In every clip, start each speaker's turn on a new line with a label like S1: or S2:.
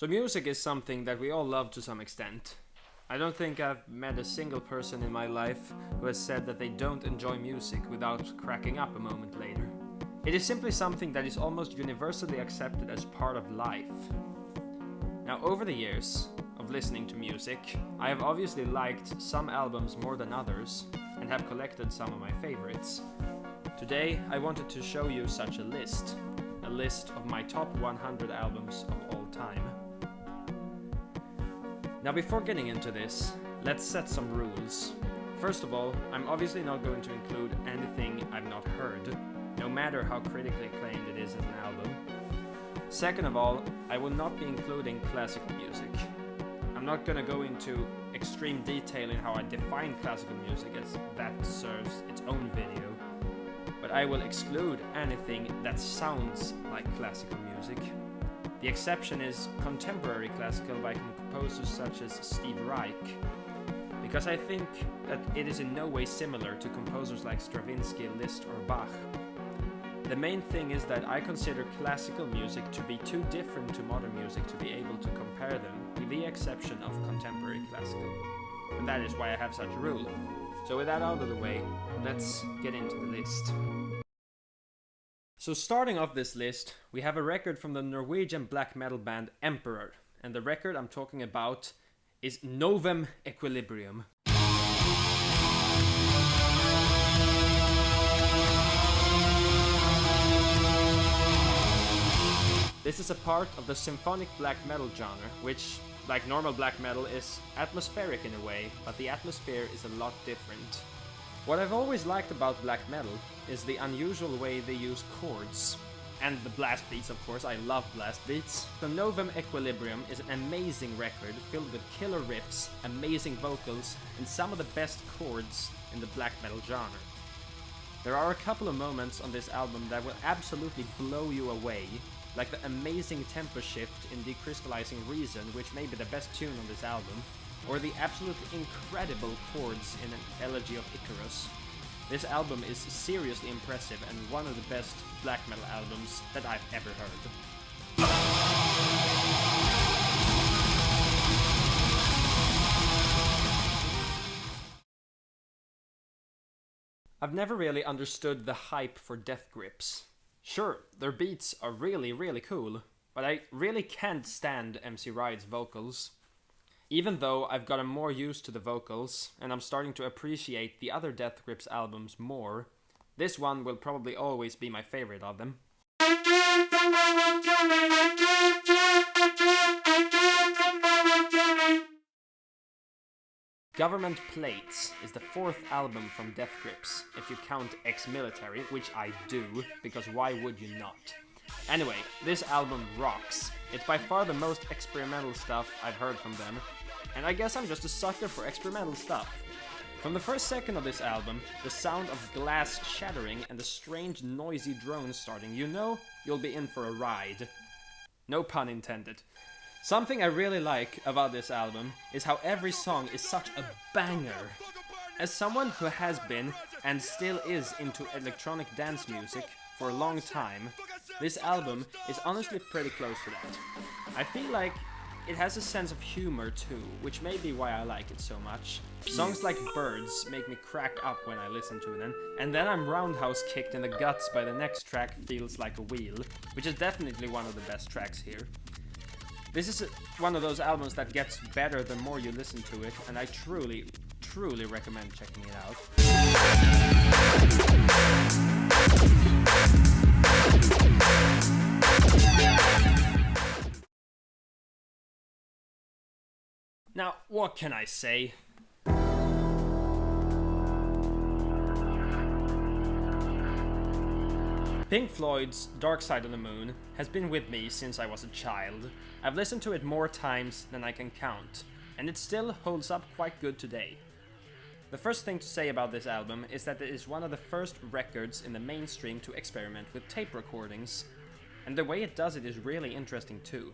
S1: So music is something that we all love to some extent. I don't think I've met a single person in my life who has said that they don't enjoy music without cracking up a moment later. It is simply something that is almost universally accepted as part of life. Now, over the years of listening to music, I have obviously liked some albums more than others and have collected some of my favorites. Today, I wanted to show you such a list of my top 100 albums of all time. Now, before getting into this, let's set some rules. First of all, I'm obviously not going to include anything I've not heard, no matter how critically acclaimed it is as an album. Second of all, I will not be including classical music. I'm not going to go into extreme detail in how I define classical music, as that deserves its own video, but I will exclude anything that sounds like classical music. The exception is contemporary classical by composers such as Steve Reich, because I think that it is in no way similar to composers like Stravinsky, Liszt or Bach. The main thing is that I consider classical music to be too different to modern music to be able to compare them, with the exception of contemporary classical. And that is why I have such a rule. So with that out of the way, let's get into the list. So starting off this list, we have a record from the Norwegian black metal band Emperor, and the record I'm talking about is Novum Equilibrium. This is a part of the symphonic black metal genre, which, like normal black metal, is atmospheric in a way, but the atmosphere is a lot different. What I've always liked about black metal is the unusual way they use chords. And the blast beats, of course, I love blast beats. The Novum Equilibrium is an amazing record filled with killer riffs, amazing vocals, and some of the best chords in the black metal genre. There are a couple of moments on this album that will absolutely blow you away, like the amazing tempo shift in Decrystallizing Reason, which may be the best tune on this album, or the absolutely incredible chords in An Elegy of Icarus. This album is seriously impressive and one of the best black metal albums that I've ever heard. I've never really understood the hype for Death Grips. Sure, their beats are really cool, but I really can't stand MC Riot's vocals. Even though I've gotten more used to the vocals, and I'm starting to appreciate the other Death Grips albums more, this one will probably always be my favorite of them. Government Plates is the fourth album from Death Grips, if you count Ex-Military, which I do, because why would you not? Anyway, this album rocks. It's by far the most experimental stuff I've heard from them, and I guess I'm just a sucker for experimental stuff. From the first second of this album, the sound of glass shattering and the strange noisy drones starting, you know you'll be in for a ride. No pun intended. Something I really like about this album is how every song is such a banger. As someone who has been and still is into electronic dance music for a long time, this album is honestly pretty close to that. I feel like it has a sense of humor too, which may be why I like it so much. Songs like Birds make me crack up when I listen to them, and then I'm roundhouse kicked in the guts by the next track, Feels Like a Wheel, which is definitely one of the best tracks here. This is one of those albums that gets better the more you listen to it, and I truly recommend checking it out. Now, what can I say? Pink Floyd's Dark Side of the Moon has been with me since I was a child. I've listened to it more times than I can count, and it still holds up quite good today. The first thing to say about this album is that it is one of the first records in the mainstream to experiment with tape recordings, and the way it does it is really interesting too.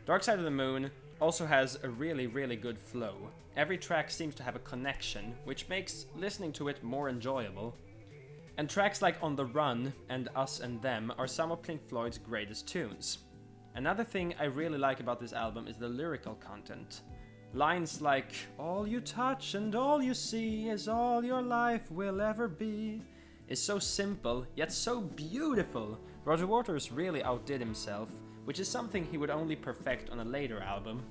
S1: Dark Side of the Moon also has a really good flow. Every track seems to have a connection, which makes listening to it more enjoyable. And tracks like On the Run and Us and Them are some of Pink Floyd's greatest tunes. Another thing I really like about this album is the lyrical content. Lines like, "All you touch and all you see is all your life will ever be," is so simple, yet so beautiful. Roger Waters really outdid himself, which is something he would only perfect on a later album.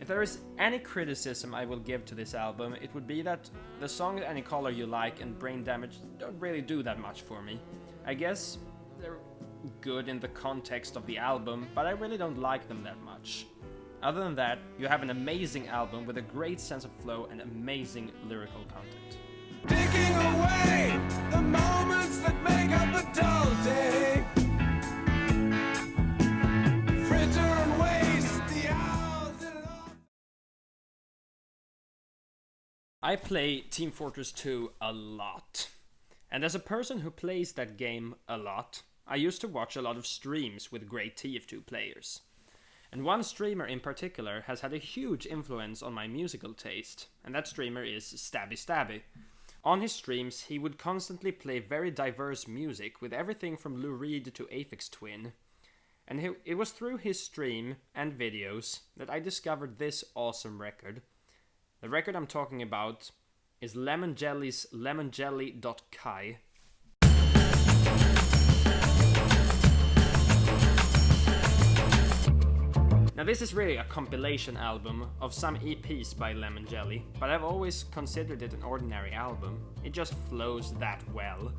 S1: If there is any criticism I will give to this album, it would be that the songs Any Color You Like and Brain Damage don't really do that much for me. I guess they're good in the context of the album, but I really don't like them that much. Other than that, you have an amazing album with a great sense of flow and amazing lyrical content.
S2: Taking away the moments that make up a dull day. Fritter and waste the hours in it all.
S1: I play Team Fortress 2 a lot. And as a person who plays that game a lot, I used to watch a lot of streams with great TF2 players. And one streamer in particular has had a huge influence on my musical taste, and that streamer is Stabby Stabby. On his streams, he would constantly play very diverse music with everything from Lou Reed to Aphex Twin. And it was through his stream and videos that I discovered this awesome record. The record I'm talking about is Lemon Jelly's jelly.ky. Now this is really a compilation album of some EPs by Lemon Jelly, but I've always considered it an ordinary album. It just flows that well.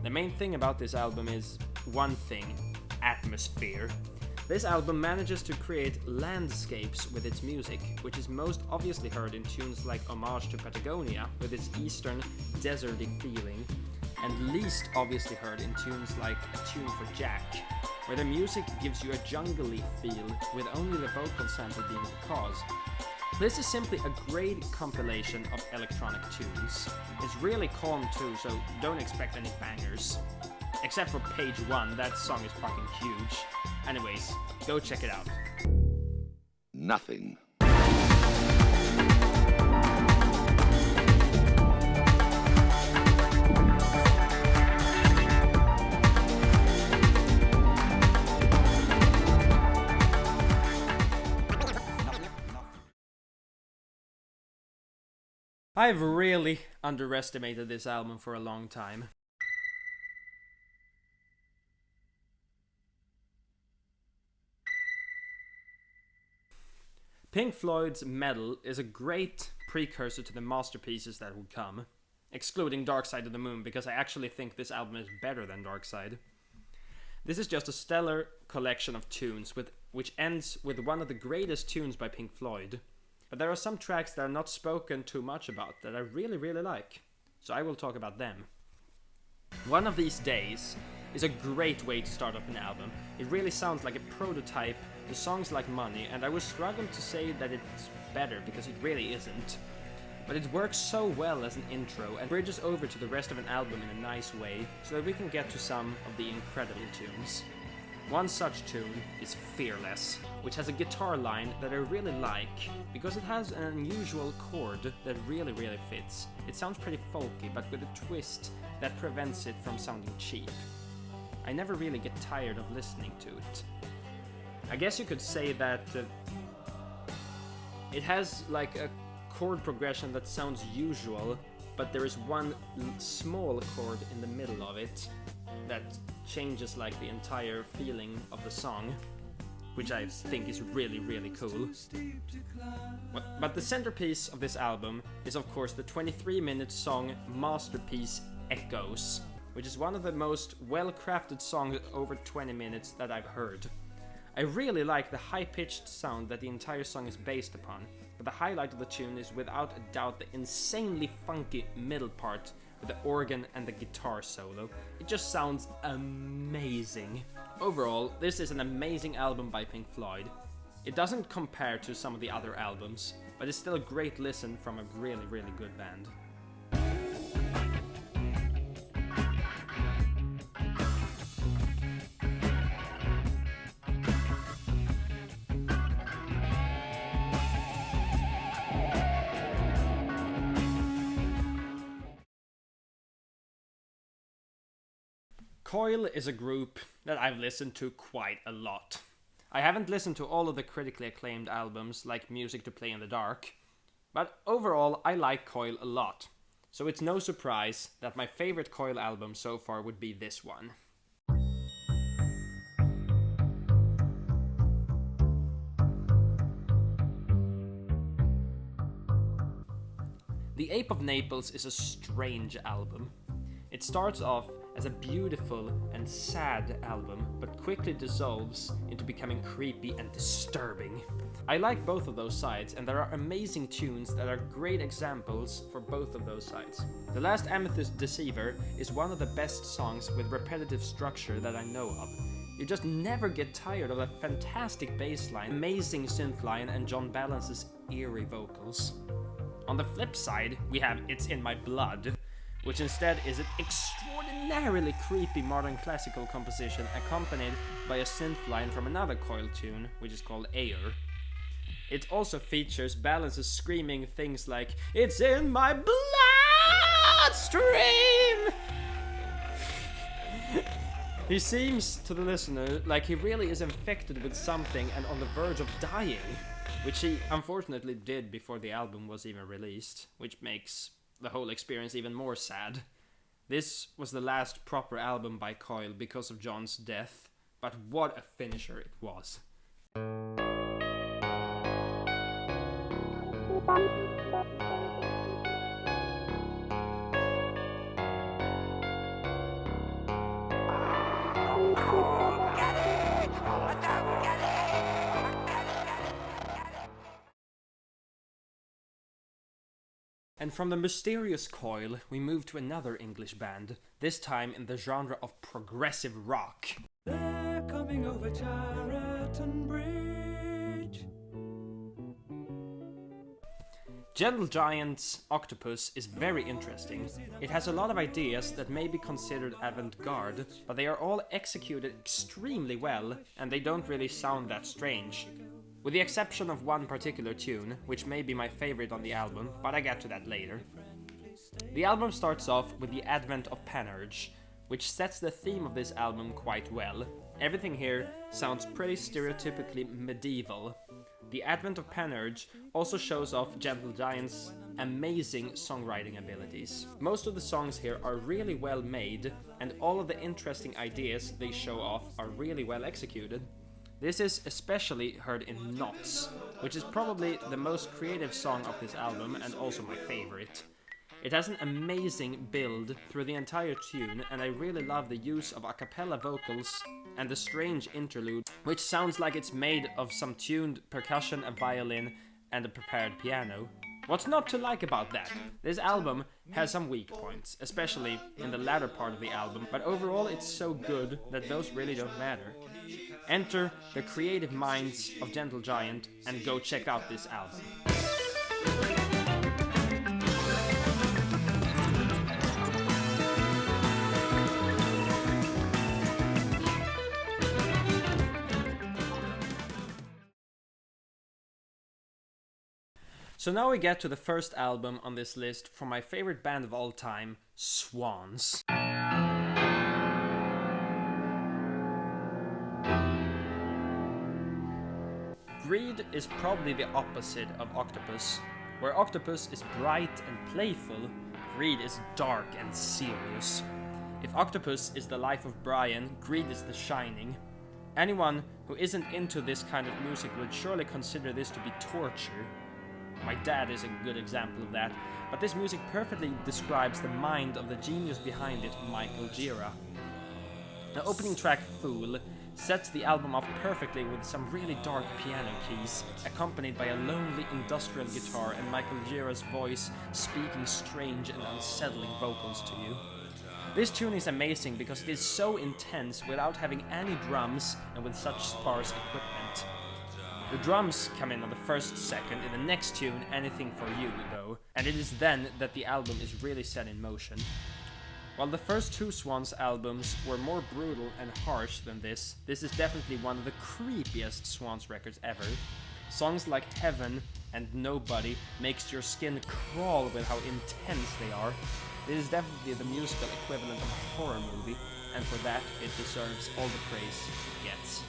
S1: The main thing about this album is one thing: atmosphere. This album manages to create landscapes with its music, which is most obviously heard in tunes like Homage to Patagonia, with its eastern, deserty feeling, and least obviously heard in tunes like A Tune for Jack, where the music gives you a jungly feel, with only the vocal sample being the cause. This is simply a great compilation of electronic tunes. It's really calm too, so don't expect any bangers. Except for Page 1, that song is fucking huge. Anyways, go check it out.
S3: Nothing.
S1: I've really underestimated this album for a long time. Pink Floyd's Metal is a great precursor to the masterpieces that would come, excluding Dark Side of the Moon, because I actually think this album is better than Dark Side. This is just a stellar collection of tunes, which ends with one of the greatest tunes by Pink Floyd. But there are some tracks that are not spoken too much about that I really, really like, so I will talk about them. One of These Days is a great way to start off an album. It really sounds like a prototype to songs like Money, and I was struggling to say that it's better because it really isn't. But it works so well as an intro and bridges over to the rest of an album in a nice way, so that we can get to some of the incredible tunes. One such tune is Fearless, which has a guitar line that I really like, because it has an unusual chord that really fits. It sounds pretty folky, but with a twist that prevents it from sounding cheap. I never really get tired of listening to it. I guess you could say that it has like a chord progression that sounds usual, but there is one small chord in the middle of it that changes like the entire feeling of the song, which I think is really cool. But the centerpiece of this album is of course the 23-minute song masterpiece Echoes, which is one of the most well-crafted songs over 20 minutes that I've heard. I really like the high-pitched sound that the entire song is based upon, but the highlight of the tune is without a doubt the insanely funky middle part with the organ and the guitar solo. It just sounds amazing. Overall, this is an amazing album by Pink Floyd. It doesn't compare to some of the other albums, but it's still a great listen from a really good band. Coil is a group that I've listened to quite a lot. I haven't listened to all of the critically acclaimed albums like Music to Play in the Dark, but overall I like Coil a lot, so it's no surprise that my favorite Coil album so far would be this one. The Ape of Naples is a strange album. It starts off as a beautiful and sad album, but quickly dissolves into becoming creepy and disturbing. I like both of those sides, and there are amazing tunes that are great examples for both of those sides. The Last Amethyst Deceiver is one of the best songs with repetitive structure that I know of. You just never get tired of a fantastic bass line, amazing synth line, and John Balance's eerie vocals. On the flip side, we have It's in My Blood, which instead is an extraordinarily creepy modern classical composition accompanied by a synth line from another Coil tune, which is called Air. It also features Balance's screaming things like, "It's in my bloodstream!" He seems to the listener like he really is infected with something and on the verge of dying, which he unfortunately did before the album was even released, which makes the whole experience even more sad. This was the last proper album by Coil because of John's death, but what a finisher it was. And from the mysterious Coil, we move to another English band, this time in the genre of progressive rock.
S2: They're coming over Chariton Bridge.
S1: Gentle Giant's Octopus is very interesting. It has a lot of ideas that may be considered avant-garde, but they are all executed extremely well, and they don't really sound that strange. With the exception of one particular tune, which may be my favorite on the album, but I get to that later. The album starts off with the advent of Panurge, which sets the theme of this album quite well. Everything here sounds pretty stereotypically medieval. The advent of Panurge also shows off Gentle Giant's amazing songwriting abilities. Most of the songs here are really well made, and all of the interesting ideas they show off are really well executed. This is especially heard in Knots, which is probably the most creative song of this album and also my favorite. It has an amazing build through the entire tune, and I really love the use of a cappella vocals and the strange interlude, which sounds like it's made of some tuned percussion, a violin, and a prepared piano. What's not to like about that? This album has some weak points, especially in the latter part of the album, but overall it's so good that those really don't matter. Enter the creative minds of Gentle Giant and go check out this album. So now we get to the first album on this list from my favorite band of all time, Swans. Greed is probably the opposite of Octopus. Where Octopus is bright and playful, Greed is dark and serious. If Octopus is the life of Brian, Greed is the shining. Anyone who isn't into this kind of music would surely consider this to be torture. My dad is a good example of that, but this music perfectly describes the mind of the genius behind it, Michael Gira. The opening track, Fool, sets the album off perfectly with some really dark piano keys, accompanied by a lonely industrial guitar and Michael Gira's voice speaking strange and unsettling vocals to you. This tune is amazing because it is so intense without having any drums and with such sparse equipment. The drums come in on the first second in the next tune, Anything For You, though, and it is then that the album is really set in motion. While the first two Swans albums were more brutal and harsh than this is definitely one of the creepiest Swans records ever. Songs like Heaven and Nobody makes your skin crawl with how intense they are. It is definitely the musical equivalent of a horror movie, and for that it deserves all the praise it gets.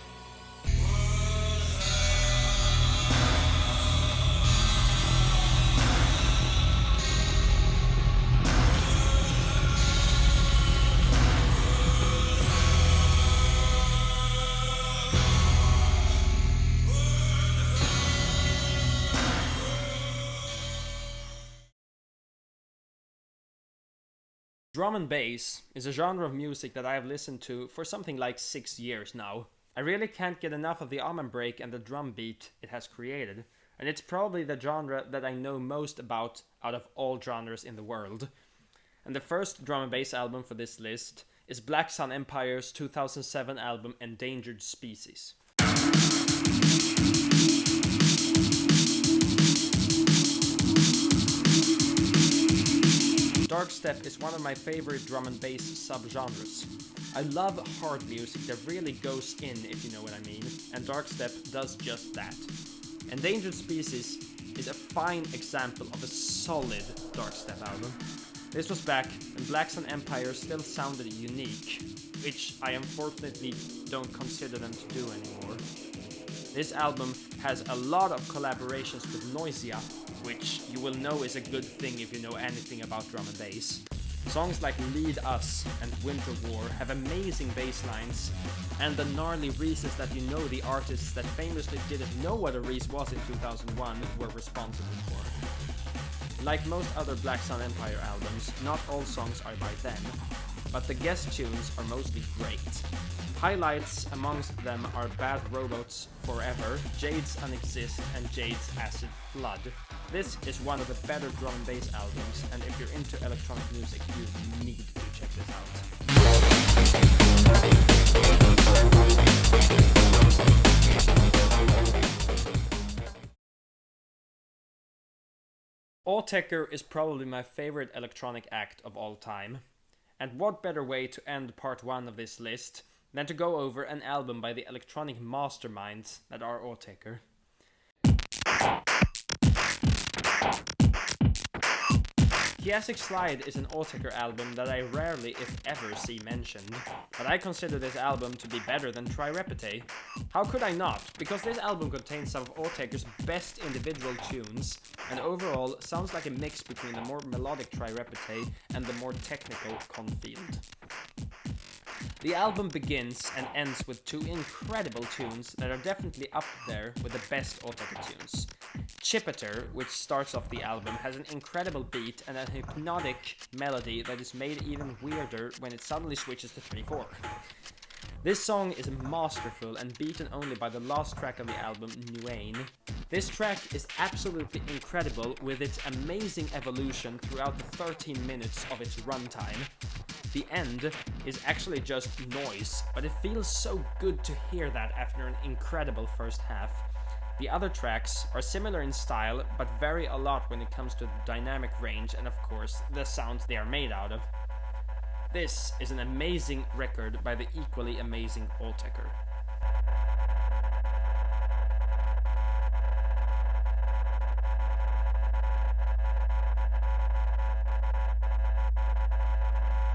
S1: Drum and bass is a genre of music that I have listened to for something like 6 years now. I really can't get enough of the amen break and the drum beat it has created, and it's probably the genre that I know most about out of all genres in the world. And the first drum and bass album for this list is Black Sun Empire's 2007 album Endangered Species. Darkstep is one of my favorite drum and bass subgenres. I love hard music that really goes in, if you know what I mean, and Darkstep does just that. Endangered Species is a fine example of a solid Darkstep album. This was back when Black Sun Empire still sounded unique, which I unfortunately don't consider them to do anymore. This album has a lot of collaborations with Noisia, which you will know is a good thing if you know anything about drum and bass. Songs like Lead Us and Winter War have amazing bass lines, and the gnarly reasons that you know the artists that famously didn't know what a Reese was in 2001 were responsible for. Like most other Black Sun Empire albums, not all songs are by them, but the guest tunes are mostly great. Highlights amongst them are Bad Robots Forever, Jade's Unexist, and Jade's Acid Flood. This is one of the better drum and bass albums, and if you're into electronic music, you need to check this out. Autechre is probably my favorite electronic act of all time. And what better way to end part 1 of this list than to go over an album by the electronic masterminds that are Autechre. Chiastic Slide is an Autechre album that I rarely, if ever, see mentioned, but I consider this album to be better than Try Repete. How could I not? Because this album contains some of Autechre's best individual tunes, and overall sounds like a mix between the more melodic Try Repete and the more technical Confield. The album begins and ends with 2 incredible tunes that are definitely up there with the best Autechre tunes. Chippeter, which starts off the album, has an incredible beat and a hypnotic melody that is made even weirder when it suddenly switches to 3/4. This song is masterful and beaten only by the last track of the album, Nuane. This track is absolutely incredible with its amazing evolution throughout the 13 minutes of its runtime. The end is actually just noise, but it feels so good to hear that after an incredible first half. The other tracks are similar in style, but vary a lot when it comes to the dynamic range and of course the sounds they are made out of. This is an amazing record by the equally amazing Autechre.